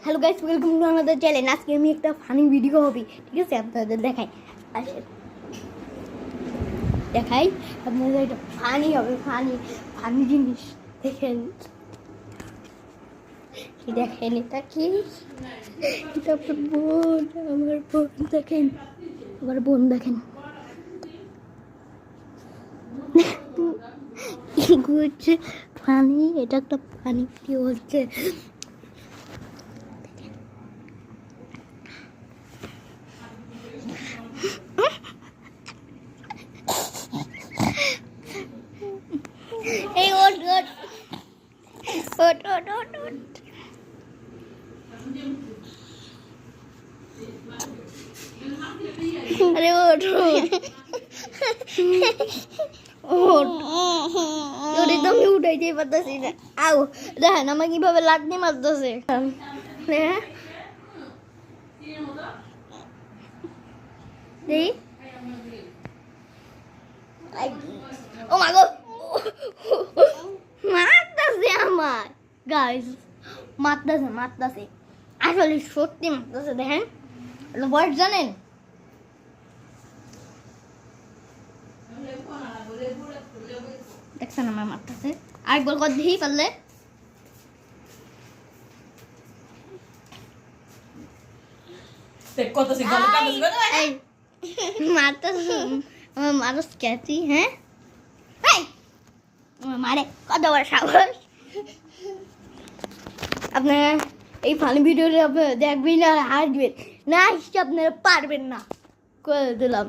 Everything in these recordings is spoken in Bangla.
হ্যালো গাইস, ওয়েলকাম টু আমাদের চ্যানেল। আজকে আমি একটা ফানি ভিডিও হবে, ঠিক আছে? আপনাদের দেখাই আপনাদের এটা ফানি হবে, ফানি জিনিস দেখেন। দেখেন এটা কি? এটা আপনার বোন, আমার বোন দেখেন, আমার বোন দেখেন। হচ্ছে ফানি, এটা একটা ফানি ভিডিও হচ্ছে। এই ওট ওট ওট ওট ওট ওট আরে ওট ওট ওরে তো আমি উঠাইতেই পারতেছি না। আও দেখেন আমার কিভাবে লাঠি মারতেছে। হ্যাঁ দেখি, ও মা গো, মারতেছে আমার গাইস, মারতেছে আসলে সত্যি মারতেছে। দেখেন বয়স জানেন, দেখছেন আমার মারতেছে। আরেকবার কত দেখি পারলে। মারতেছে আমার মানুষ ক্যাচি। হ্যাঁ মারে কত বড় সাহস। আপনারা এই ফানি ভিডিওটা আপনারা দেখবেন আর হাসবেন না, আপনারা পারবেন না করে দিলাম,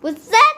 বুঝছেন?